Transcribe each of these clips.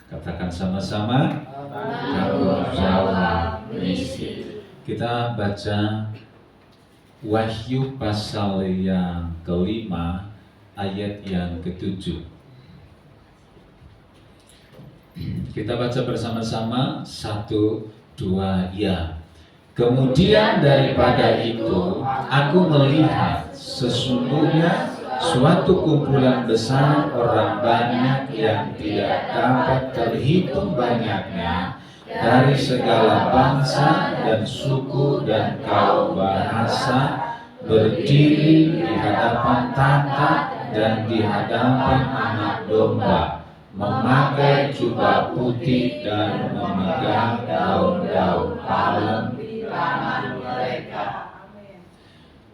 Katakan sama-sama. Tanggung jawab misi. Kita baca Wahyu pasal yang kelima ayat yang ketujuh. Kita baca bersama-sama, 1, 2, ya. Kemudian daripada itu aku melihat sesungguhnya suatu kumpulan besar orang banyak yang tidak dapat terhitung banyaknya, dari segala bangsa dan suku dan kaum bahasa, berdiri di hadapan tahta dan di hadapan Anak Domba, memakai jubah putih dan memegang daun-daun palem di tangan mereka.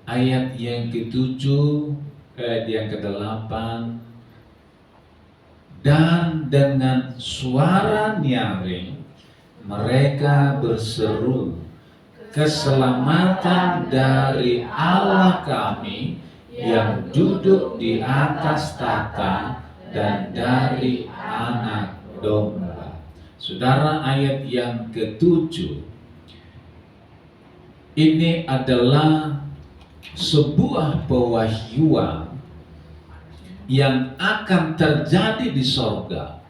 Ayat yang ketujuh, ayat yang kedelapan. Dan dengan suara nyaring mereka berseru, keselamatan dari Allah kami yang duduk di atas tahta dan dari Anak Domba. Saudara, ayat yang ketujuh ini adalah sebuah pewahyuan yang akan terjadi di sorga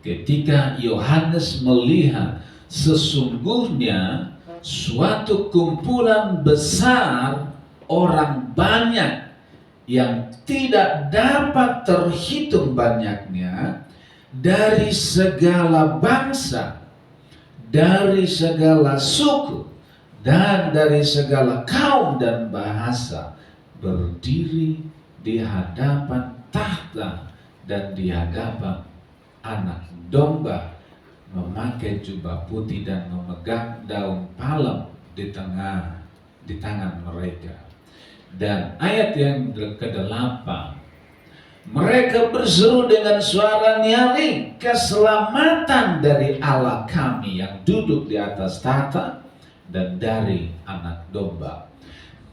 ketika Yohanes melihat sesungguhnya suatu kumpulan besar orang banyak yang tidak dapat terhitung banyaknya, dari segala bangsa, dari segala suku, dan dari segala kaum dan bahasa, berdiri di hadapan tahta dan di hadapan Anak Domba, memakai jubah putih dan memegang daun palem di tangan mereka. Dan ayat yang ke-8, mereka berseru dengan suara nyaring, keselamatan dari Allah kami yang duduk di atas tahta dan dari Anak Domba.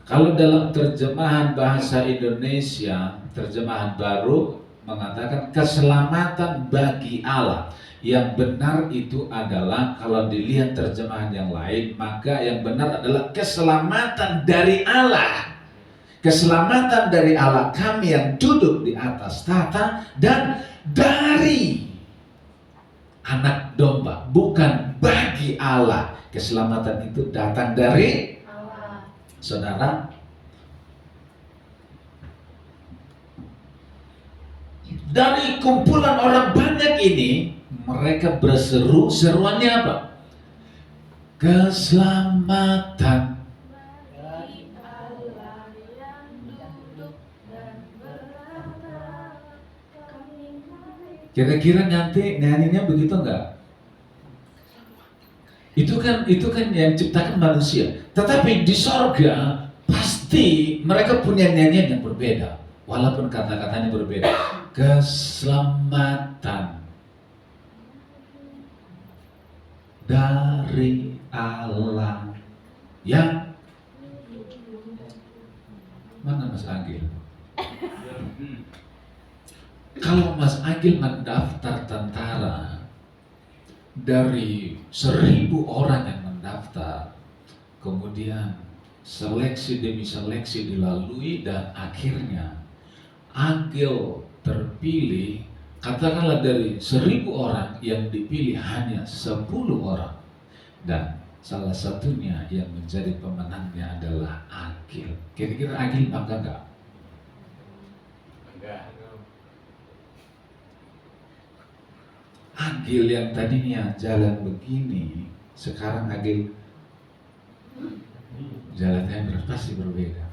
Kalau dalam terjemahan bahasa Indonesia, terjemahan baru mengatakan keselamatan bagi Allah. Yang benar itu adalah, kalau dilihat terjemahan yang lain, maka yang benar adalah keselamatan dari Allah. Keselamatan dari Allah kami yang duduk di atas tahta dan dari Anak Domba. Bukan bagi Allah. Keselamatan itu datang dari Allah. Saudara, dari kumpulan orang banyak ini, mereka berseru, seruannya apa? Keselamatan. Kira-kira nanti nyanyinya begitu enggak? Itu kan yang ciptakan manusia. Tetapi di sorga pasti mereka punya nyanyian yang berbeda, walaupun kata-katanya berbeda. Keselamatan dari Allah yang mana Mas Agil? Kalau Mas Agil mendaftar tentara, dari 1.000 orang yang mendaftar, kemudian seleksi demi seleksi dilalui, dan akhirnya Agil terpilih. Katakanlah dari 1.000 orang yang dipilih hanya 10 orang, dan salah satunya yang menjadi pemenangnya adalah Agil. Kira-kira Agil bangga enggak? Agil yang tadinya jalan begini, sekarang Agil jalannya pasti berbeda.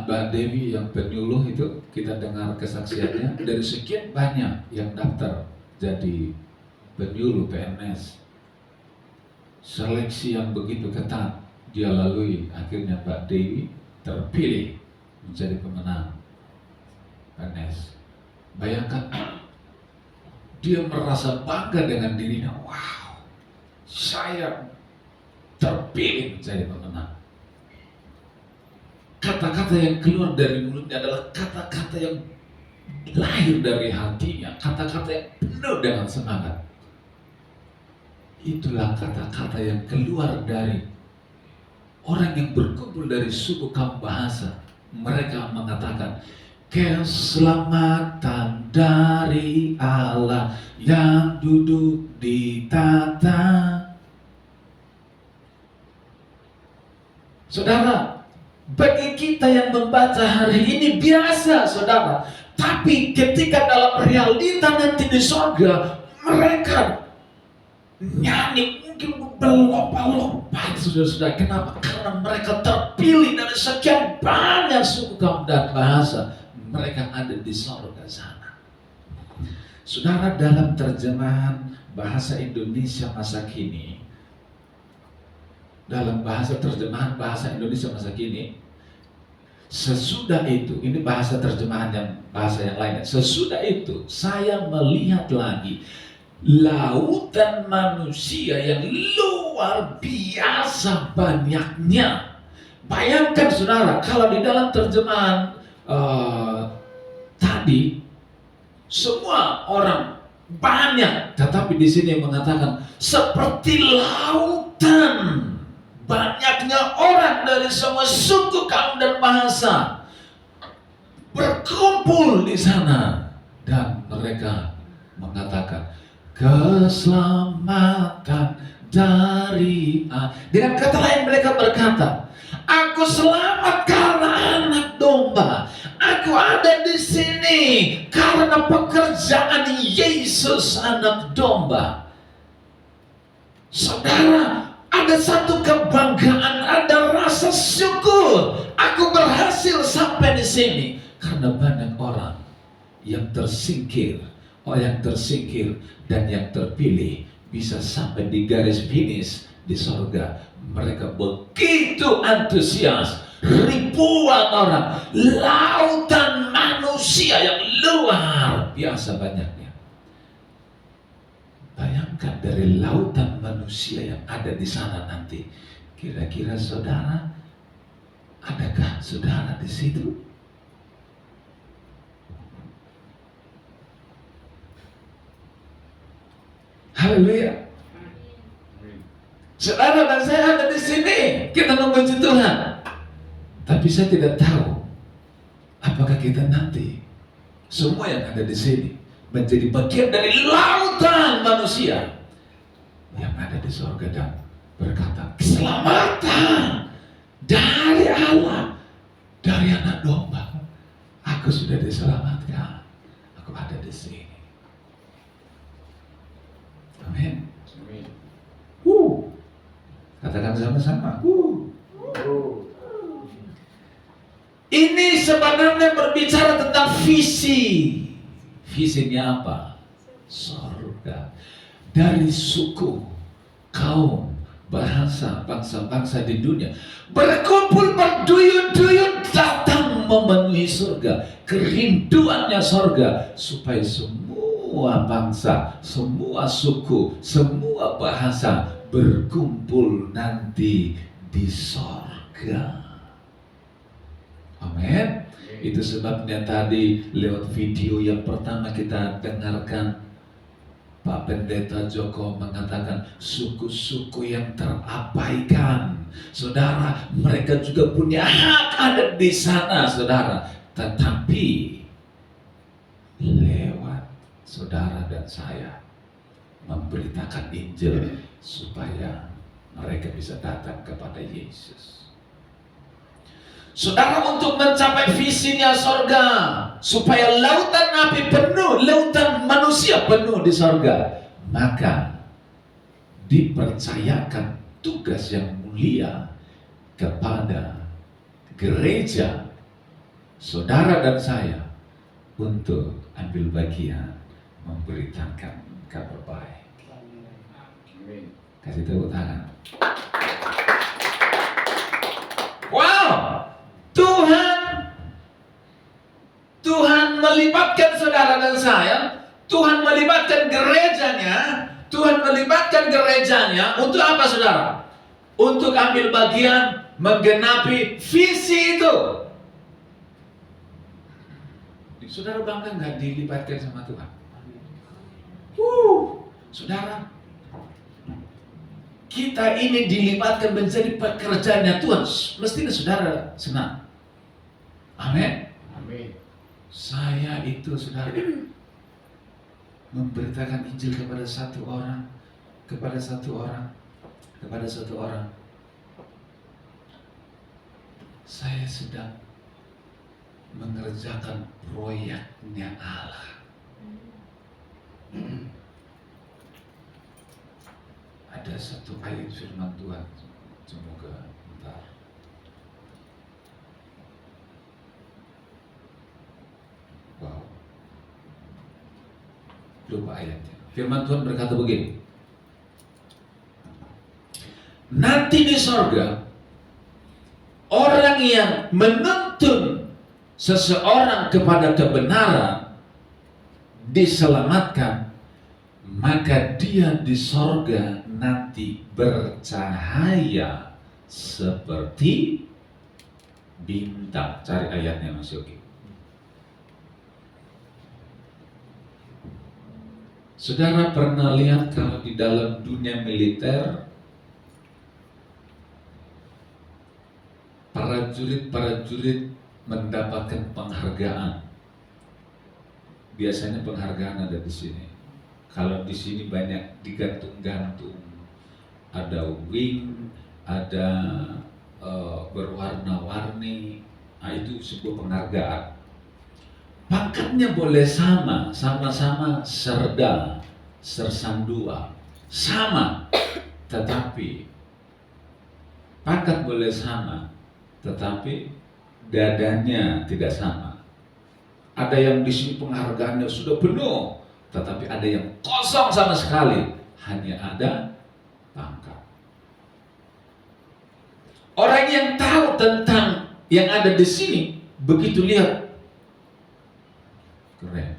Mbak Dewi yang penyuluh itu, kita dengar kesaksiannya, dari sekian banyak yang daftar jadi penyuluh PNS, seleksi yang begitu ketat dia lalui, akhirnya Mbak Dewi terpilih menjadi pemenang PNS. Bayangkan, dia merasa bangga dengan dirinya. Wow, saya terpilih menjadi pemenang. kata-kata yang keluar dari mulutnya adalah kata-kata yang lahir dari hatinya, kata-kata yang penuh dengan semangat. Itulah kata-kata yang keluar dari orang yang berkumpul dari suku kaum bahasa. Mereka mengatakan, keselamatan dari Allah yang duduk di tata. Saudara, bagi kita yang membaca hari ini biasa, saudara. Tapi ketika dalam realita nanti di sorga, mereka nyanyi mungkin berlomba-lomba, saudara-saudara. Kenapa? Karena mereka terpilih dari sekian banyak suku kaum dan bahasa. Mereka ada di sorga sana. Saudara, dalam terjemahan bahasa Indonesia masa kini, dalam terjemahan bahasa Indonesia masa kini, sesudah itu, ini bahasa terjemahan yang bahasa yang lainnya. Sesudah itu, saya melihat lagi lautan manusia yang luar biasa banyaknya. Bayangkan saudara, kalau di dalam terjemahan tadi semua orang banyak, tetapi di sini mengatakan seperti lautan. Banyaknya orang dari semua suku, kaum dan bahasa berkumpul di sana, dan mereka mengatakan keselamatan dari Allah. Dengan kata lain mereka berkata, aku selamat karena anak domba. Aku ada di sini karena pekerjaan Yesus anak domba. Saudara, ada satu kebanggaan, ada rasa syukur. Aku berhasil sampai di sini karena banyak orang yang tersingkir, dan yang terpilih bisa sampai di garis finish di sorga. Mereka begitu antusias, ribuan orang, lautan manusia yang luar biasa banyaknya. Bayangkan dari lautan manusia yang ada di sana nanti. Kira-kira saudara, adakah saudara di situ? Haleluya. Saudara dan saya ada di sini. Kita memuji Tuhan. Tapi saya tidak tahu apakah kita nanti semua yang ada di sini menjadi bagian dari lautan manusia yang ada di surga dan berkata, keselamatan dari Allah, dari anak domba. Aku sudah diselamatkan. Aku ada di sini. Amin. Katakan sama-sama. Ini sebenarnya berbicara tentang visi. Visinya apa? Surga. Dari suku, kaum, bahasa, bangsa-bangsa di dunia berkumpul berduyun-duyun datang memenuhi surga. Kerinduannya surga supaya semua bangsa, semua suku, semua bahasa berkumpul nanti di surga. Amin. Itu sebabnya tadi lewat video yang pertama kita dengarkan, Pak Pendeta Joko mengatakan suku-suku yang terabaikan. Saudara, mereka juga punya hak ada di sana, saudara. Tetapi lewat saudara dan saya memberitakan Injil supaya mereka bisa datang kepada Yesus. Saudara, untuk mencapai visinya sorga, supaya lautan api penuh, lautan manusia penuh di sorga, maka dipercayakan tugas yang mulia kepada gereja, saudara dan saya, untuk ambil bagian memberitakan kabar baik. Kasih tepuk tangan. Wow! Tuhan melibatkan saudara dan saya, Tuhan melibatkan gerejanya untuk apa, saudara? Untuk ambil bagian menggenapi visi itu. Saudara bangga nggak dilibatkan sama Tuhan? Saudara, kita ini dilibatkan menjadi pekerjaannya Tuhan. Mestinya saudara senang. Amin. Amin. Saya itu saudara memberitakan Injil kepada satu orang. Saya sedang mengerjakan proyeknya Allah. Ada satu ayat firman Tuhan, semoga bentar. Wow, lupa ayatnya. Firman Tuhan berkata begini, nanti di sorga orang yang menuntun seseorang kepada kebenaran diselamatkan, maka dia di sorga nanti bercahaya seperti bintang. Cari ayatnya Mas Yogi. Saudara pernah lihat kalau di dalam dunia militer prajurit mendapatkan penghargaan. Biasanya penghargaan ada di sini. Kalau di sini banyak digantung-gantung, ada wing, ada berwarna-warni. Nah, itu sebuah penghargaan. Pangkatnya boleh sama-sama serda, sersan 2, sama, tetapi pangkat boleh sama, tetapi dadanya tidak sama. Ada yang di sini penghargaannya sudah penuh, tetapi ada yang kosong sama sekali, hanya ada pangkat. Orang yang tahu tentang yang ada di sini, begitu lihat, keren.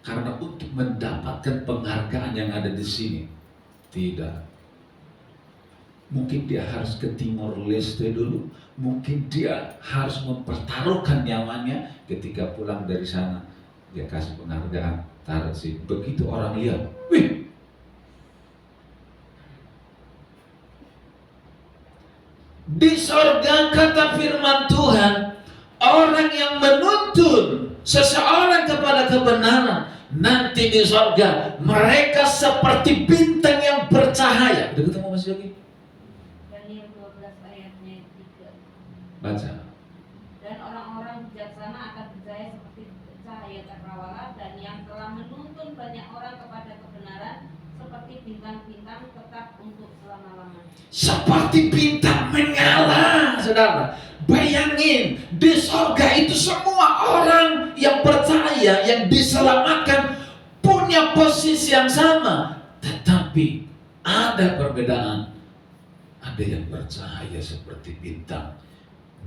Karena untuk mendapatkan penghargaan yang ada di sini, tidak. Mungkin dia harus ke Timor Leste dulu, mungkin dia harus mempertaruhkan nyawanya. Ketika pulang dari sana, dia kasih penghargaan, taruh sih. Begitu orang lihat, wih, di sorga kata firman Tuhan, orang yang menuntun seseorang kepada kebenaran, nanti di sorga mereka seperti bintang yang bercahaya. Udah ketemu Mas Yogi? Daniel 12 ayatnya 3. Baca. Dan orang-orang bijaksana akan berjaya seperti cahaya cakrawala, dan yang telah menuntun banyak orang kepada kebenaran seperti bintang-bintang tetap untuk selama-lamanya. Seperti bintang menyala, saudara. Bayangin, di sorga itu semua orang yang percaya, yang diselamatkan, punya posisi yang sama. Tetapi ada perbedaan. Ada yang bercahaya seperti bintang,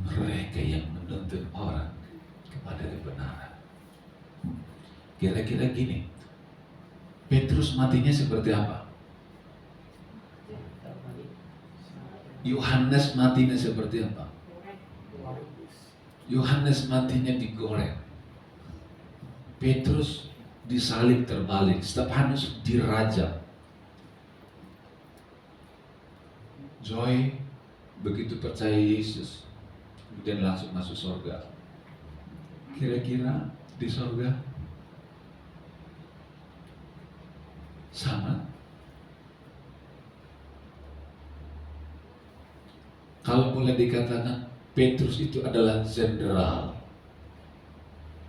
mereka yang menuntun orang kepada kebenaran. Kira-kira gini, Petrus matinya seperti apa? Yohanes matinya seperti apa? Yohanes matinya digoreng. Petrus disalib terbalik. Stefanus dirajam. Joy begitu percaya Yesus, kemudian langsung masuk surga. Kira-kira di surga sama? Kalau boleh dikatakan Petrus itu adalah jenderal.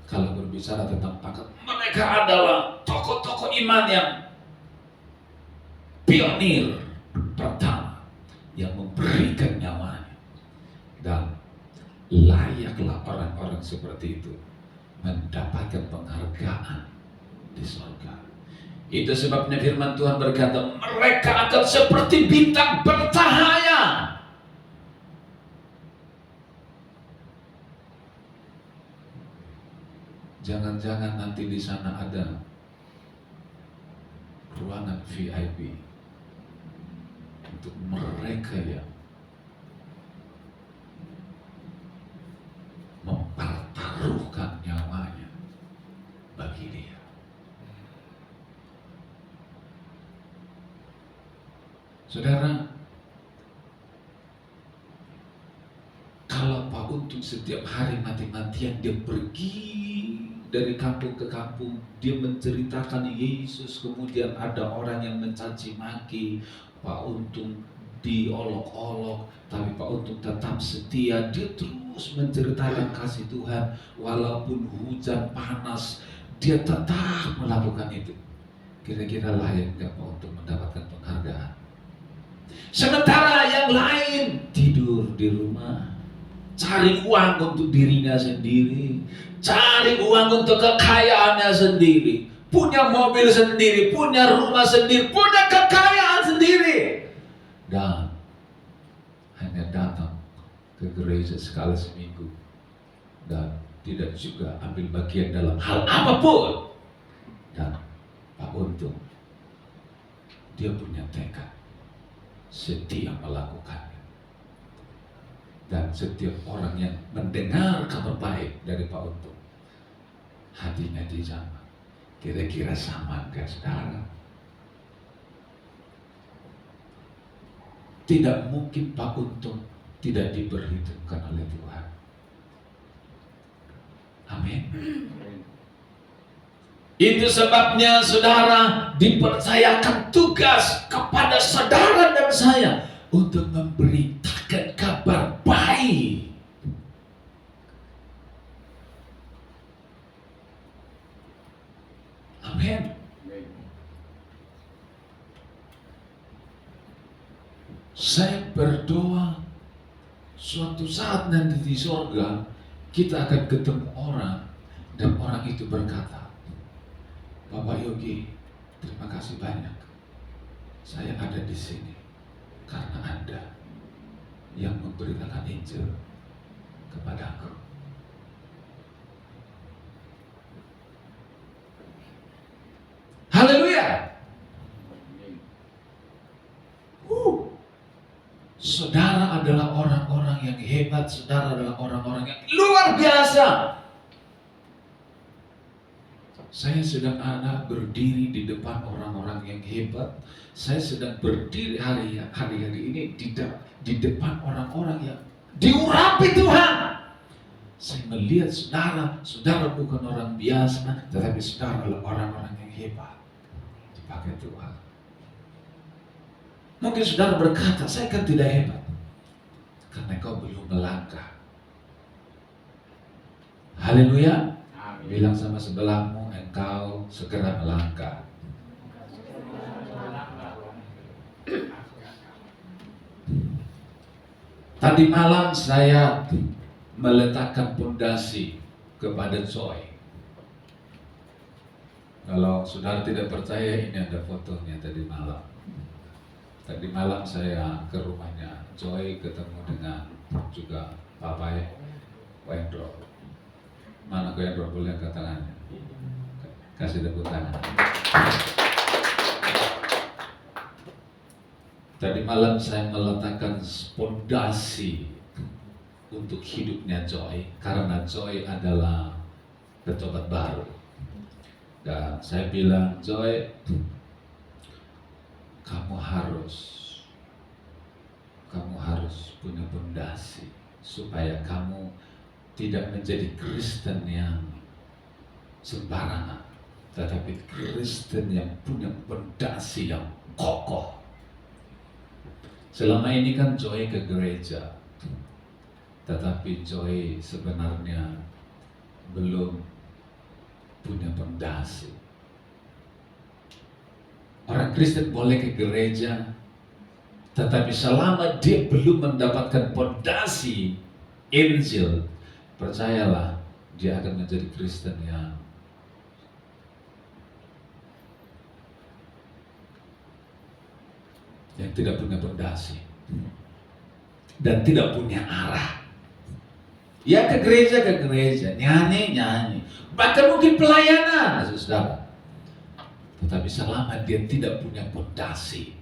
Kalau berbicara tentang pangkat, mereka adalah tokoh-tokoh iman yang pionir pertama yang memberikan nyawanya. Dan layaklah orang-orang seperti itu mendapatkan penghargaan di surga. Itu sebabnya firman Tuhan berkata, mereka akan seperti bintang bercahaya. Jangan-jangan nanti di sana ada ruangan VIP untuk mereka yang mempertaruhkan nyawanya Saudara, kalau Pak Untung setiap hari mati-matian dia pergi dari kampung ke kampung, dia menceritakan Yesus, kemudian ada orang yang mencaci maki Pak Untung, diolok-olok, tapi Pak Untung tetap setia, dia terus menceritakan kasih Tuhan, walaupun hujan panas, dia tetap melakukan itu. Kira-kira layak nggak Pak Untung mendapatkan penghargaan? Sementara yang lain tidur di rumah, cari uang untuk dirinya sendiri, cari uang untuk kekayaannya sendiri, punya mobil sendiri, punya rumah sendiri, punya kekayaan sendiri, dan hanya datang ke gereja sekali seminggu dan tidak juga ambil bagian dalam hal apapun. Dan Pak Untung, dia punya tekad setia melakukannya. Dan setiap orang yang mendengar kabar baik dari Pak Untung, hatinya dijamah. Kira-kira sama enggak saudara? Tidak mungkin Pak Untung tidak diperhitungkan oleh Tuhan. Amin. Itu sebabnya saudara dipercayakan tugas kepada saudara dan saya untuk memberitakan kabar baik. Amin. Saya berdoa suatu saat nanti di sorga kita akan ketemu orang dan orang itu berkata, Bapak Yogi, terima kasih banyak. Saya ada di sini karena Anda yang memberitakan Injil kepadaku. Haleluya. Saudara adalah orang-orang yang hebat, saudara adalah orang-orang yang luar biasa. Saya sedang berdiri di depan orang-orang yang hebat. Saya sedang berdiri hari-hari ini di depan orang-orang yang diurapi Tuhan. Saya melihat saudara bukan orang biasa, tetapi saudara adalah orang-orang yang hebat, dipakai Tuhan. Mungkin saudara berkata, saya kan tidak hebat, karena kau belum melangkah. Haleluya. Bilang sama sebelahmu, engkau segera melangkah. Tadi malam saya meletakkan pondasi kepada Joy. Kalau saudara tidak percaya, ini ada fotonya tadi malam. Tadi malam saya ke rumahnya Joy, ketemu dengan juga Papa Wendro. Mana Wendro, boleh angkat tangannya? Kasih tepuk tangan. Tadi malam saya meletakkan pondasi untuk hidupnya Joy, karena Joy adalah pejabat baru. Dan saya bilang, Joy, kamu harus punya pondasi supaya kamu tidak menjadi Kristen yang sembarangan, tetapi Kristen yang punya pondasi yang kokoh. Selama ini kan Joy ke gereja, tetapi Joy sebenarnya belum punya pondasi. Orang Kristen boleh ke gereja, tetapi selama dia belum mendapatkan pondasi Injil, percayalah dia akan menjadi Kristen yang tidak punya pondasi dan tidak punya arah. Ya ke gereja, nyanyi, bahkan mungkin pelayanan, saudara. Tetapi selama dia tidak punya pondasi,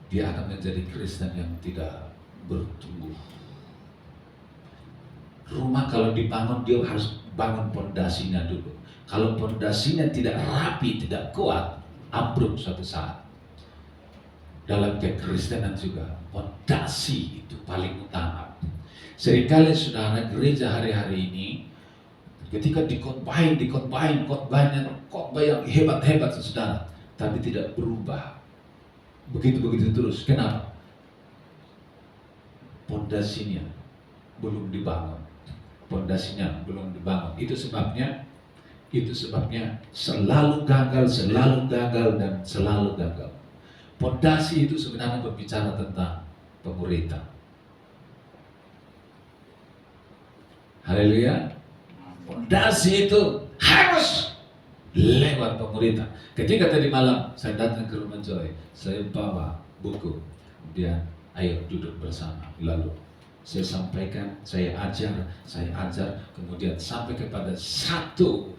dia akan menjadi Kristen yang tidak bertumbuh. Rumah kalau dibangun, dia harus bangun pondasinya dulu. Kalau pondasinya tidak rapi, tidak kuat, ambruk suatu saat. dalam kekristenan juga fondasi itu paling utama. Seringkali saudara gereja hari-hari ini ketika dikotbahin khotbahnya khotbah yang hebat-hebat saudara, tapi tidak berubah. Begitu terus. Kenapa? Pondasinya belum dibangun. Itu sebabnya selalu gagal dan selalu gagal. Pondasi itu sebenarnya berbicara tentang pemerintah. Haleluya. Pondasi itu harus lewat pemerintah. Ketika tadi malam saya datang ke rumah Joy, saya bawa buku, kemudian ayo duduk bersama. Lalu saya sampaikan, saya ajar, kemudian sampai kepada satu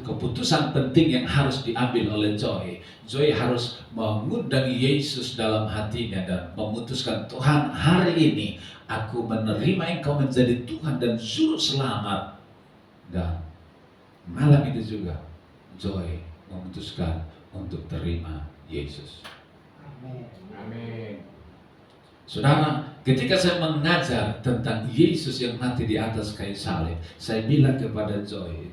keputusan penting yang harus diambil oleh Joy. Joy harus mengundang Yesus dalam hatinya dan memutuskan, Tuhan, hari ini aku menerima Engkau menjadi Tuhan dan Juru Selamat. Dan malam itu juga Joy memutuskan untuk terima Yesus. Amin. Saudara, ketika saya mengajar tentang Yesus yang mati di atas kayu salib, saya bilang kepada Joy,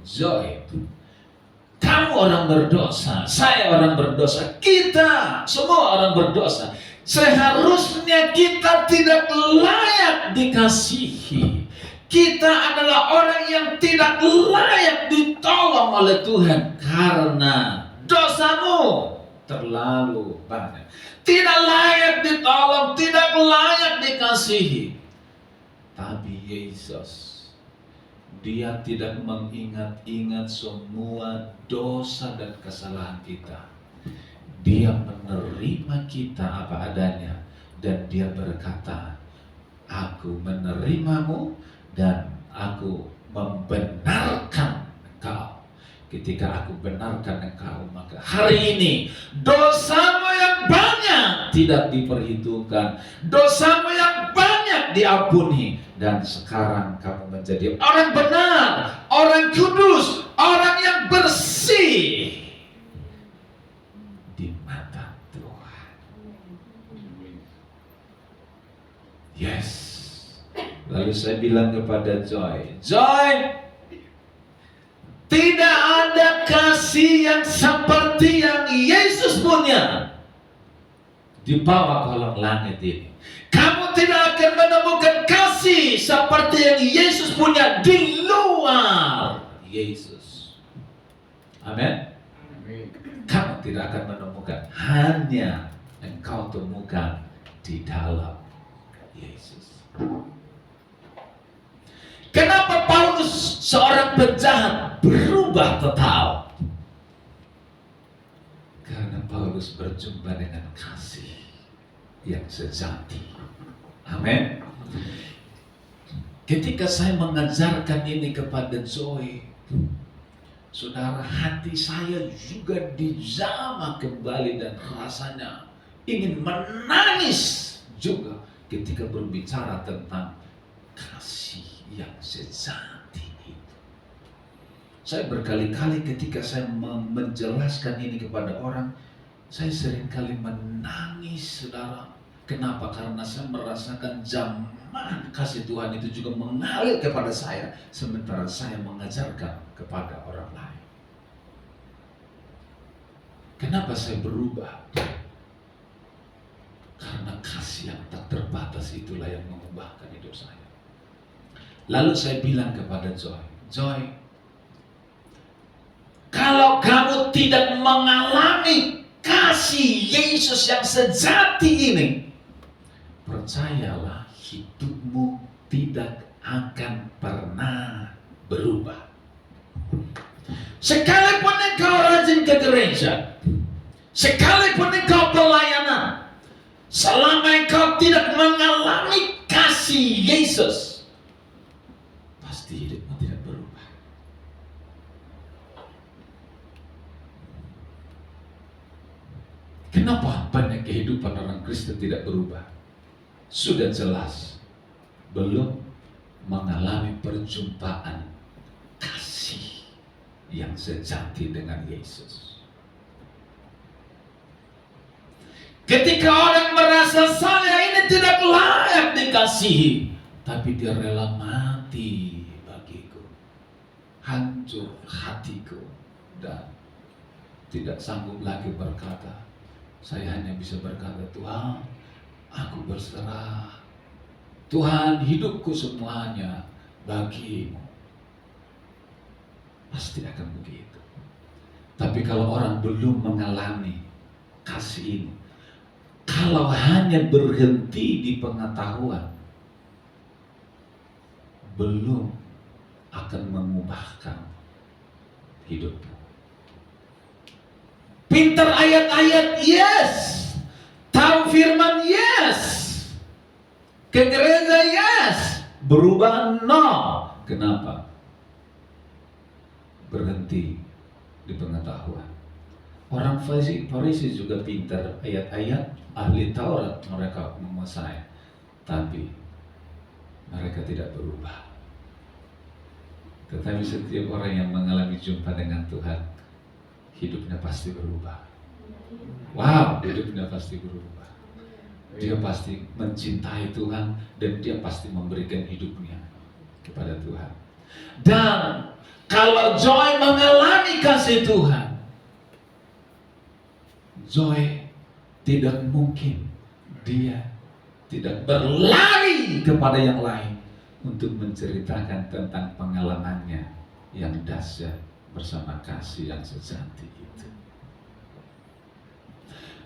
kamu orang berdosa, saya orang berdosa, kita semua orang berdosa. Seharusnya kita tidak layak dikasihi. Kita adalah orang yang tidak layak ditolong oleh Tuhan karena dosamu terlalu banyak. Tidak layak ditolong, tidak layak dikasihi. Tapi Yesus, Dia tidak mengingat-ingat semua dosa dan kesalahan kita. Dia menerima kita apa adanya dan Dia berkata, aku menerimamu dan aku membenarkan engkau. Ketika aku benarkan engkau, maka hari ini dosamu yang banyak tidak diperhitungkan, dosamu yang banyak diampuni, dan sekarang kamu menjadi orang benar, orang kudus, orang yang bersih di mata Tuhan. Yes. Lalu saya bilang kepada Joy, tidak ada kasih yang seperti yang Yesus punya di bawah kolong langit ini. Kamu tidak akan menemukan kasih seperti yang Yesus punya di luar Yesus. Amin. Kamu tidak akan menemukan, hanya engkau temukan di dalam Yesus. Kenapa Paulus seorang penjahat berubah total? Karena Paulus berjumpa dengan kasih yang sejati. Amin. Ketika saya mengajarkan ini kepada Joy, saudara, hati saya juga dijamah kembali dan rasanya ingin menangis juga ketika berbicara tentang kasih yang sejati itu. Saya berkali-kali ketika saya menjelaskan ini kepada orang, saya seringkali menangis, saudara. Kenapa? Karena saya merasakan zaman kasih Tuhan itu juga mengalir kepada saya, sementara saya mengajarkan kepada orang lain. Kenapa saya berubah? Karena kasih yang tak terbatas itulah yang mengubahkan hidup saya. Lalu saya bilang kepada Joy, kalau kamu tidak mengalami kasih Yesus yang sejati ini, percayalah hidupmu tidak akan pernah berubah. Sekalipun engkau rajin ke gereja, sekalipun engkau pelayanan, selama engkau tidak mengalami kasih Yesus, pasti hidupmu tidak berubah. Kenapa banyak kehidupan orang Kristen tidak berubah? Sudah jelas belum mengalami perjumpaan kasih yang sejati dengan Yesus. Ketika orang tidak layak dikasihi, tapi dia rela mati bagiku. Hancur hatiku dan tidak sanggup lagi berkata. Saya hanya bisa berkata, Tuhan, aku berserah. Tuhan, hidupku semuanya bagimu. Pasti akan begitu. Tapi kalau orang belum mengalami kasih ini, kalau hanya berhenti di pengetahuan, belum akan mengubahkan hidupmu. Pintar ayat-ayat, yes. Tahu firman, yes. Ke gereja, yes. Berubah, no. Kenapa? Berhenti di pengetahuan. Orang Farisi juga pintar ayat-ayat, ahli Taurat, mereka menguasai, tapi mereka tidak berubah. Tetapi setiap orang yang mengalami jumpa dengan Tuhan, hidupnya pasti berubah. Wow, hidupnya pasti berubah. Dia pasti mencintai Tuhan dan dia pasti memberikan hidupnya kepada Tuhan. Dan kalau Joy mengalami kasih Tuhan, Joy tidak mungkin dia tidak berlari kepada yang lain untuk menceritakan tentang pengalamannya yang dahsyat bersama kasih yang sejati itu.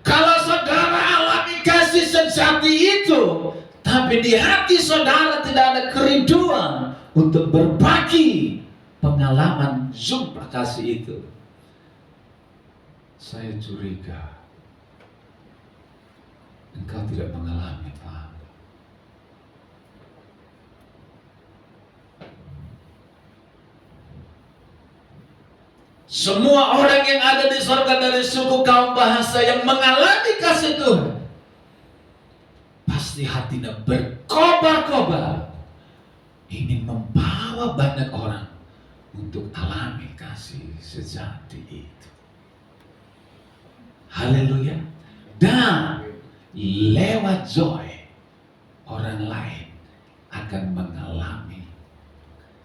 Kalau saudara alami kasih sejati itu, tapi di hati saudara tidak ada kerinduan untuk berbagi pengalaman jumpa kasih itu, saya curiga engkau tidak mengalami, Pak. Semua orang yang ada di surga dari suku kaum bahasa yang mengalami kasih Tuhan, pasti hatinya berkobar-kobar ingin membawa banyak orang untuk alami kasih sejati itu. Haleluya. Dan lewat Joy, orang lain akan mengalami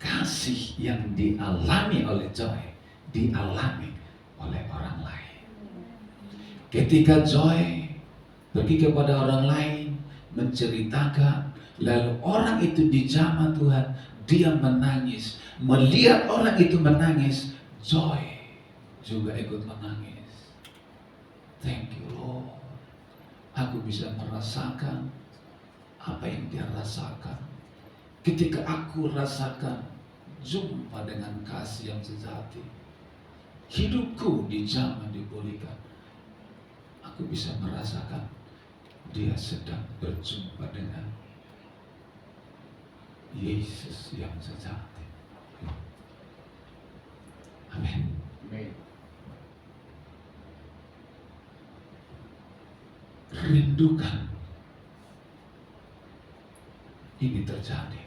kasih yang dialami oleh Joy, dialami oleh orang lain. Ketika Joy pergi kepada orang lain, menceritakan, lalu orang itu dijamah Tuhan, dia menangis. Melihat orang itu menangis, Joy juga ikut menangis. Thank you Lord. Aku bisa merasakan apa yang dia rasakan. Ketika aku rasakan jumpa dengan kasih yang sejati, hidupku dijamah, dipulihkan. Aku bisa merasakan dia sedang berjumpa dengan Yesus yang sejati. Amin. Rindukan ini terjadi.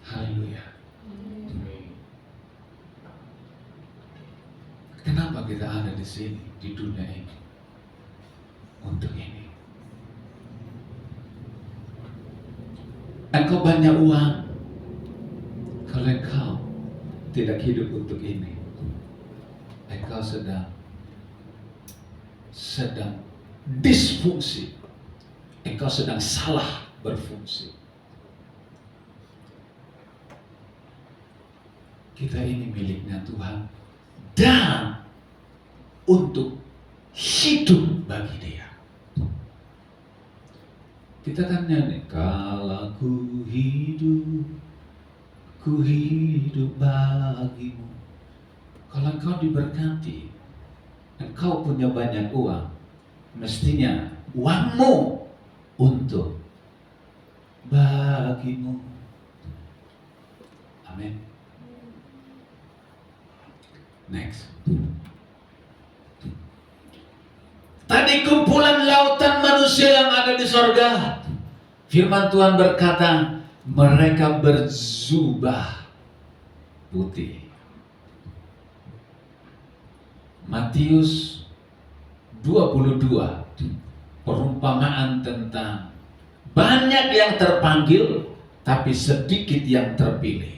Haleluya. Kenapa kita ada di sini, di dunia ini? Untuk ini. Engkau banyak uang, kalau engkau tidak hidup untuk ini, engkau sedang disfungsi. Engkau sedang salah berfungsi. Kita ini miliknya Tuhan dan untuk hidup bagi Dia. Kita kan nyanyi, kalau ku hidup bagimu. Kalau engkau diberkati, engkau punya banyak uang, mestinya uangmu untuk bagimu. Amin. Next. Tadi kumpulan lautan manusia yang ada di sorga, firman Tuhan berkata, mereka berjubah putih. Matius 22, perumpamaan tentang banyak yang terpanggil tapi sedikit yang terpilih.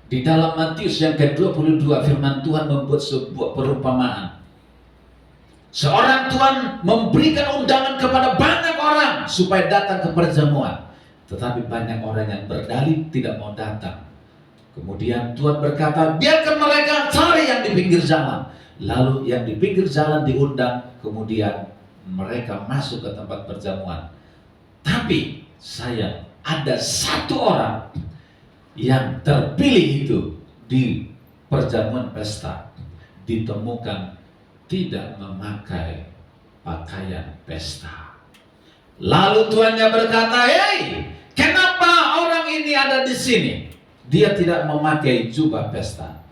Di dalam Matius yang ke-22 firman Tuhan membuat sebuah perumpamaan. Seorang Tuhan memberikan undangan kepada banyak orang supaya datang ke perjamuan, tetapi banyak orang yang berdalih tidak mau datang. Kemudian Tuhan berkata, biarkan mereka cari yang di pinggir jalan. Lalu yang di pinggir jalan diundang, kemudian mereka masuk ke tempat perjamuan. Tapi ada satu orang yang terpilih itu di perjamuan pesta, ditemukan tidak memakai pakaian pesta. Lalu tuannya berkata, hei, kenapa orang ini ada di sini? Dia tidak memakai jubah pesta.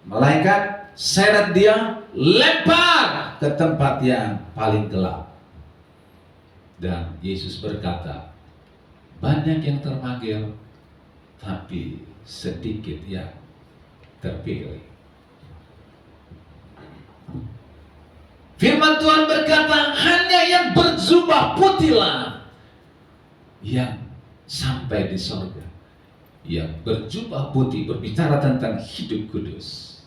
Malaikat seret dia, lempar ke tempat yang paling gelap. Dan Yesus berkata, banyak yang terpanggil, tapi sedikit yang terpilih. Firman Tuhan berkata, hanya yang berjubah putihlah yang sampai di surga. Yang berjubah putih berbicara tentang hidup kudus,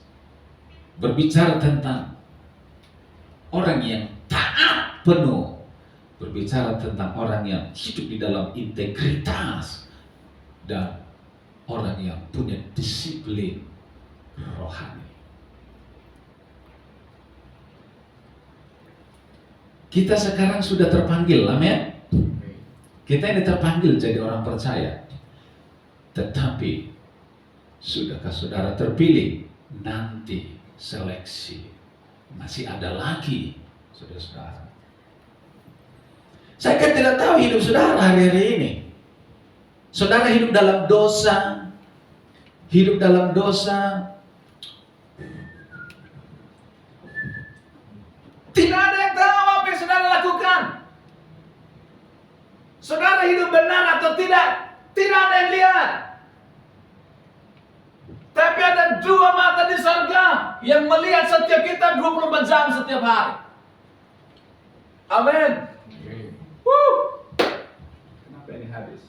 berbicara tentang orang yang taat penuh, berbicara tentang orang yang hidup di dalam integritas, dan orang yang punya disiplin rohani. Kita sekarang sudah terpanggil, amin. Kita ini terpanggil jadi orang percaya. Tetapi sudahkah saudara terpilih? Nanti seleksi masih ada lagi, saudara-saudara. Saya kan tidak tahu hidup saudara hari-hari ini. Saudara hidup dalam dosa, tidak ada yang tahu apa yang saudara lakukan. Saudara hidup benar atau tidak ada yang lihat. Tapi ada dua mata di surga yang melihat setiap kita 24 jam setiap hari. Amin. Kenapa ini habis?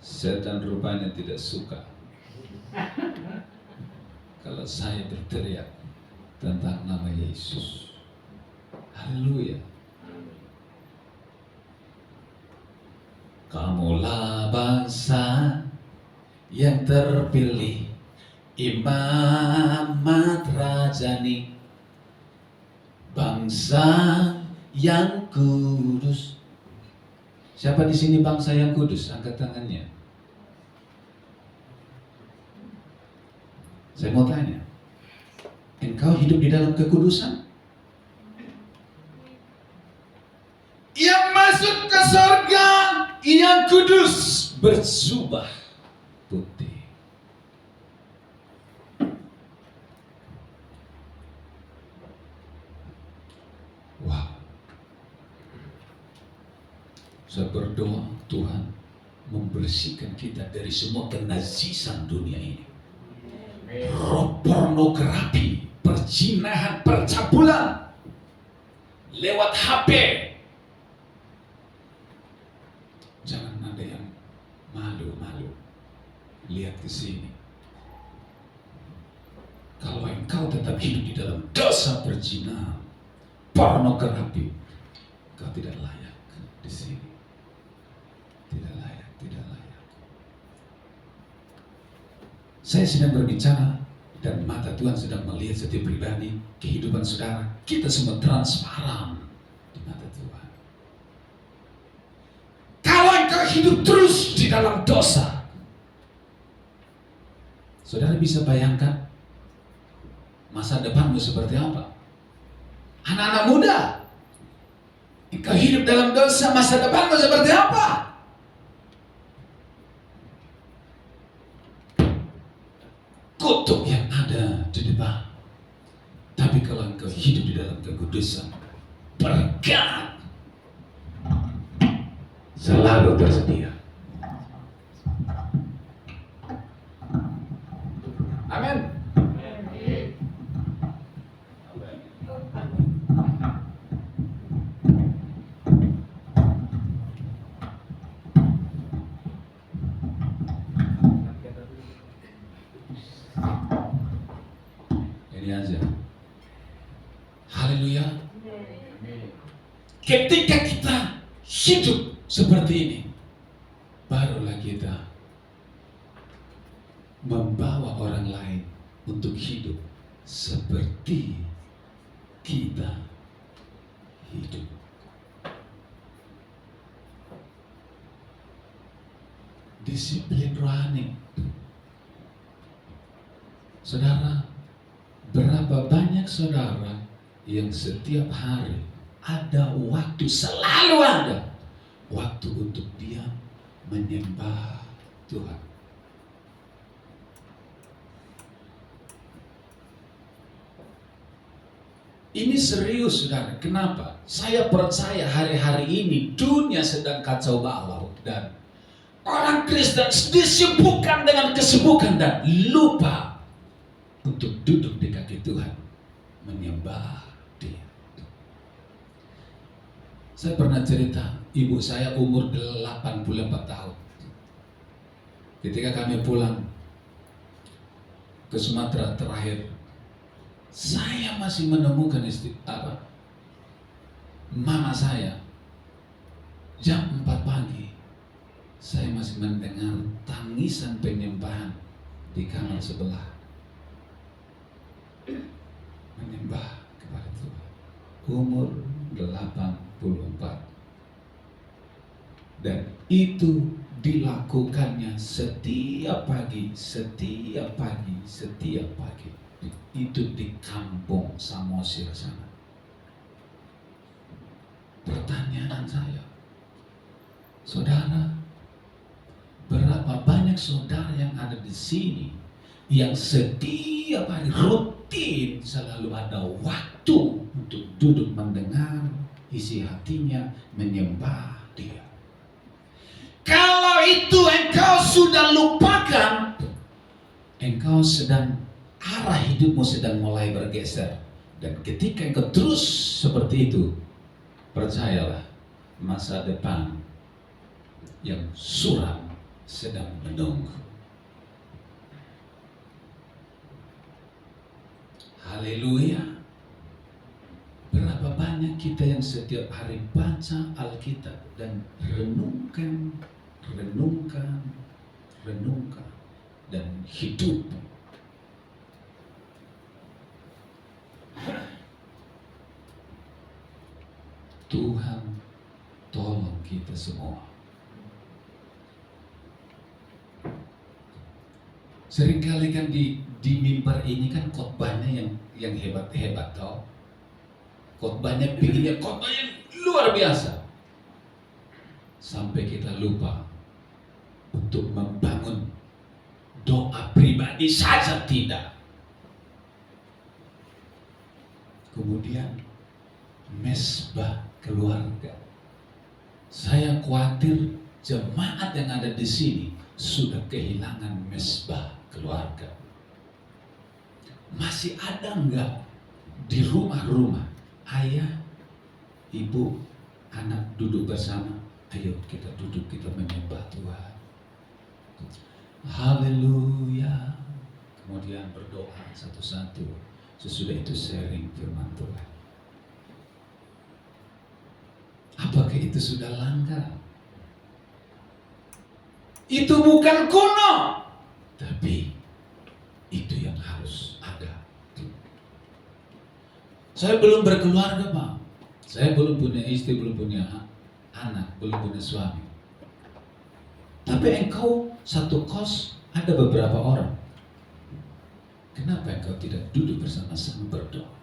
Setan rupanya tidak suka kalau saya berteriak tentang nama Yesus. Haleluya. Kamulah bangsa yang terpilih, imamat rajani, bangsa yang kudus. Siapa di sini bangsa yang kudus? Angkat tangannya. Saya mau tanya, engkau hidup di dalam kekudusan? Yang masuk ke surga yang kudus berjubah putih. Wow. Saya berdoa Tuhan membersihkan kita dari semua kenajisan dunia ini. Roh pornografi, perzinahan, percabulan lewat HP. Jangan ada yang malu-malu. Lihat ke sini. Kalau engkau tetap hidup di dalam dosa perzinahan, pornografi, engkau tidak layak di sini. Tidak layak. Saya sedang berbicara dan mata Tuhan sedang melihat setiap pribadi, kehidupan saudara. Kita semua transparan di mata Tuhan. Kalau engkau hidup terus di dalam dosa, saudara bisa bayangkan masa depanmu seperti apa? Anak-anak muda, engkau hidup dalam dosa, masa depanmu seperti apa? Kutuk yang ada di depan. Tapi kalau engkau hidup di dalam kekudusan, berkat selalu tersedia. Amin. Ini aja. Haleluya. Amin. Ketika kita hidup seperti ini, barulah kita membawa orang lain untuk hidup seperti kita hidup. Disiplin rohani. Saudara, berapa banyak saudara yang setiap hari ada waktu, selalu ada waktu untuk dia menyembah Tuhan. Ini serius, saudara. Kenapa? Saya percaya hari-hari ini dunia sedang kacau balau dan orang Kristen disibukkan dengan kesibukan dan lupa untuk duduk di kaki Tuhan, menyembah Dia. Saya pernah cerita, ibu saya umur 84 tahun. Ketika kami pulang ke Sumatera terakhir, saya masih menemukan mama saya jam 4 pagi. Saya masih mendengar tangisan penyembahan di kamar sebelah, menyembah kepada Tuhan. Umur 84, dan itu dilakukannya setiap pagi. Itu di kampung Samosir sana. Pertanyaan saya, saudara, berapa banyak saudara yang ada di sini yang setiap hari rutin selalu ada waktu untuk duduk mendengar isi hatinya, menyembah Dia? Kalau itu engkau sudah lupakan, engkau sedang, arah hidupmu sedang mulai bergeser. Dan ketika engkau terus seperti itu, percayalah, masa depan yang suram sedang menunggu. Haleluya. Berapa banyak kita yang setiap hari baca Alkitab dan renungkan dan hidup. Tuhan tolong kita semua. Seringkali kan di mimbar ini kan khotbahnya yang hebat-hebat tau. Khotbahnya bikinnya khotbah yang luar biasa. Sampai kita lupa untuk membangun doa pribadi saja tidak. Kemudian mesbah keluarga. Saya khawatir jemaat yang ada di sini sudah kehilangan mesbah keluarga. Masih ada enggak di rumah-rumah ayah, ibu, anak duduk bersama? Ayo kita duduk, kita menyembah Tuhan. Haleluya. Kemudian berdoa satu-satu. Sesudah itu sharing firman Tuhan. Apakah itu sudah langka? Itu bukan kuno, tapi itu yang harus ada. Saya belum berkeluarga, Pak. Saya belum punya istri, belum punya anak, belum punya suami. Tapi engkau satu kos ada beberapa orang. Kenapa engkau tidak duduk bersama-sama berdoa?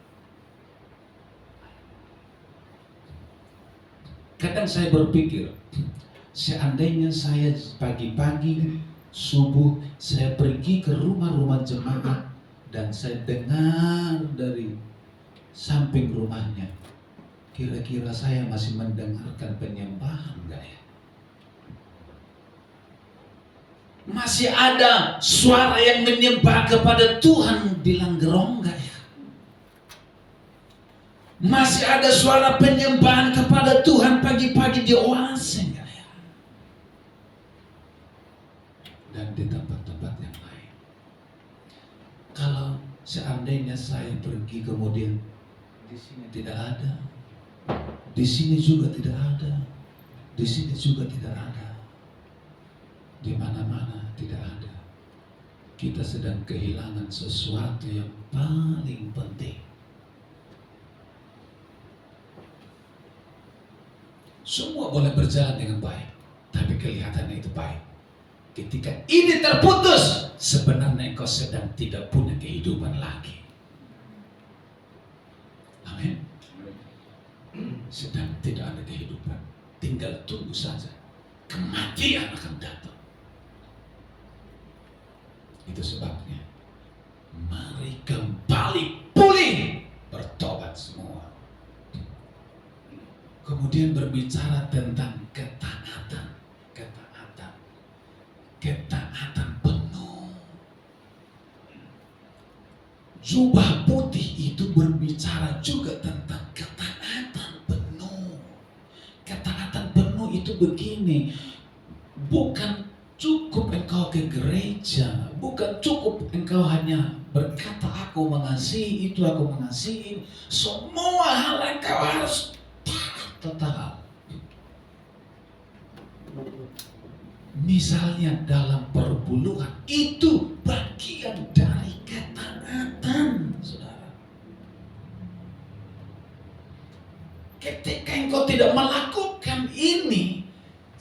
Kadang saya berpikir, seandainya saya pagi-pagi subuh saya pergi ke rumah-rumah jemaat dan saya dengar dari samping rumahnya, kira-kira saya masih mendengarkan penyembahan enggak ya? Masih ada suara yang menyembah kepada Tuhan di Langgerong enggak ya? Masih ada suara penyembahan kepada Tuhan pagi-pagi di oase, dan di tempat-tempat yang lain. Kalau seandainya saya pergi kemudian di sini tidak ada, di sini juga tidak ada, di sini juga tidak ada, di mana-mana tidak ada, kita sedang kehilangan sesuatu yang paling penting. Semua boleh berjalan dengan baik, tapi kelihatannya itu baik. Ketika ini terputus, sebenarnya engkau sedang tidak punya kehidupan lagi. Amin. Sedang tidak ada kehidupan, tinggal tunggu saja. Kematian akan datang. Itu sebabnya, mari kembali pulih, bertobat semua. Kemudian berbicara tentang ketaatan penuh. Jubah putih itu berbicara juga tentang ketaatan penuh. Ketaatan penuh itu begini, bukan cukup engkau ke gereja, bukan cukup engkau hanya berkata aku mengasihi itu, aku mengasihi. Semua hal engkau harus total. Misalnya dalam perpuluhan, itu bagian dari ketaatan, saudara. Ketika engkau tidak melakukan ini,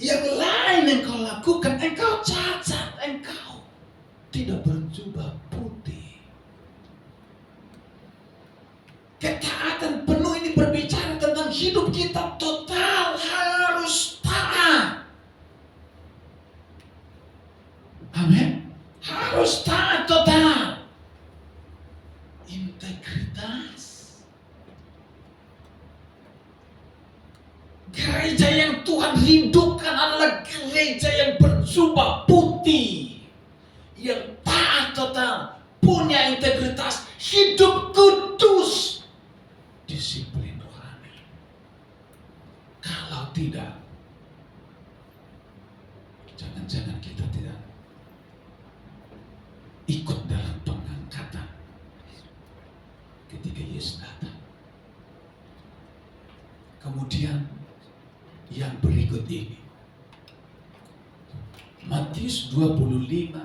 yang lain engkau lakukan, engkau cacat, engkau tidak berjubah putih. Ketaatan penuh ini berbicara tentang hidup kita total harus taat. Amin. Harus taat total. Integritas. Gereja yang Tuhan rindukan adalah gereja yang berjubah putih, yang taat total, punya integritas, hidup kudus, disiplin rohani. Kalau tidak, jangan-jangan kita tidak ikut dalam pengangkatan ketika Yesus datang. Kemudian yang berikut ini, Matius 25.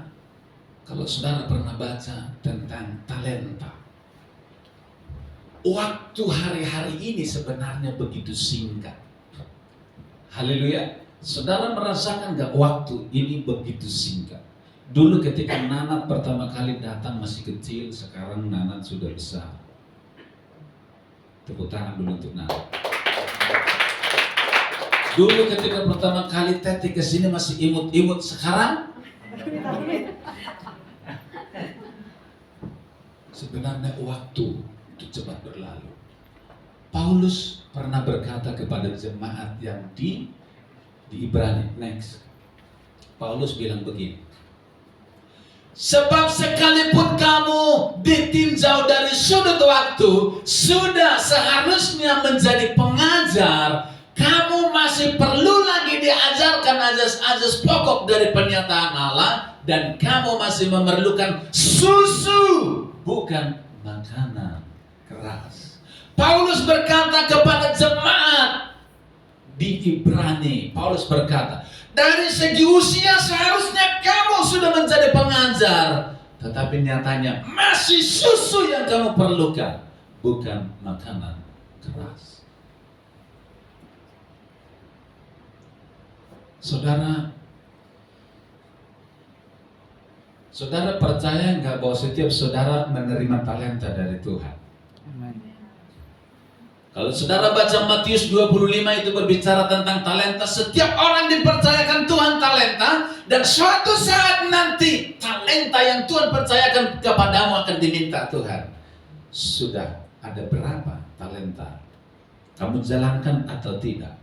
Kalau saudara pernah baca tentang talenta, waktu hari-hari ini sebenarnya begitu singkat. Haleluya. Saudara merasakan gak waktu ini begitu singkat? Dulu ketika Nanat pertama kali datang masih kecil, sekarang Nanat sudah besar. Tepuk tangan dulu untuk Nanat. Dulu ketika pertama kali Teti kesini masih imut-imut, sekarang sebenarnya waktu itu cepat berlalu. Paulus pernah berkata kepada jemaat yang di Ibrani, next. Paulus bilang begini, sebab sekalipun kamu ditinjau dari sudut waktu, sudah seharusnya menjadi pengajar, kamu masih perlu lagi diajarkan azas-azas pokok dari pernyataan Allah, dan kamu masih memerlukan susu, bukan makanan keras. Paulus berkata kepada jemaat di Ibrani, Paulus berkata, dari segi usia seharusnya kamu sudah menjadi pengajar, tetapi nyatanya masih susu yang kamu perlukan, bukan makanan keras. Saudara percaya enggak bahwa setiap saudara menerima talenta dari Tuhan? Kalau saudara baca Matius 25 itu berbicara tentang talenta. Setiap orang dipercayakan Tuhan talenta, dan suatu saat nanti talenta yang Tuhan percayakan kepadamu akan diminta Tuhan. Sudah ada berapa talenta? Kamu jalankan atau tidak?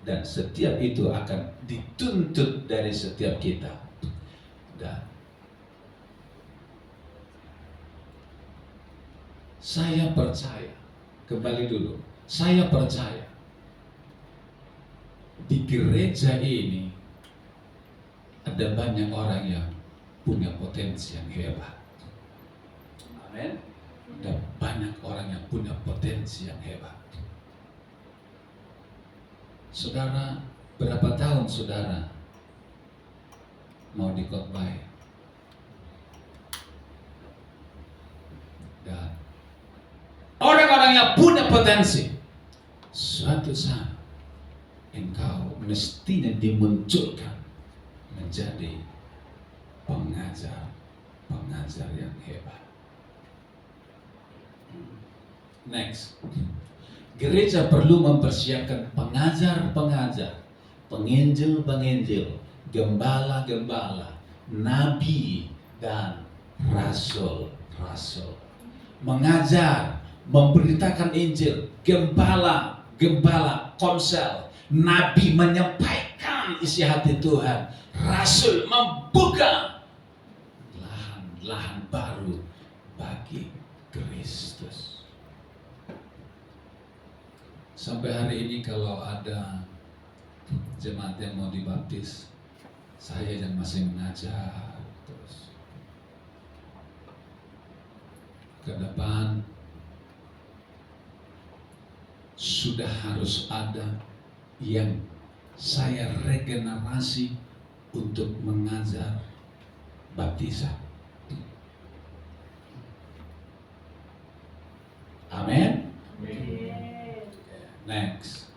Dan setiap itu akan dituntut dari setiap kita. Dan saya percaya Kembali dulu, saya percaya di gereja ini ada banyak orang yang punya potensi yang hebat. Amin. Ada banyak orang yang punya potensi yang hebat. Saudara, berapa tahun saudara mau dikhotbah? Dan orang-orang yang punya potensi, suatu saat engkau mestinya dimunculkan menjadi pengajar yang hebat. Next, gereja perlu mempersiapkan pengajar-pengajar, penginjil-penginjil, gembala-gembala, nabi dan rasul-rasul. Mengajar, memberitakan Injil, gembala, komsel, nabi menyampaikan isi hati Tuhan, rasul membuka lahan baru bagi Kristus. Sampai hari ini kalau ada jemaat yang mau dibaptis, saya yang masih mengajar terus. Ke depan sudah harus ada yang saya regenerasi untuk mengajar baptisan. Amin. Next,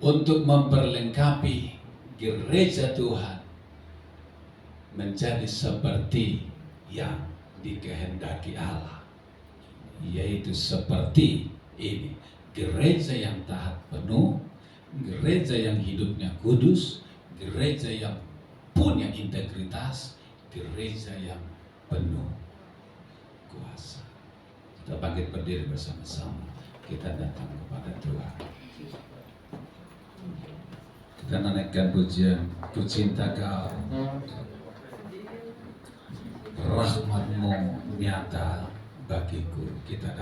untuk memperlengkapi gereja Tuhan menjadi seperti yang dikehendaki Allah, yaitu seperti ini: gereja yang taat penuh, gereja yang hidupnya kudus, gereja yang punya integritas, gereja yang penuh kuasa. Kita bangkit berdiri bersama-sama, kita datang kepada Tuhan. Kita naikkan pujian, ku cinta Kau, rahmat-Mu nyata bagiku. Kita datang.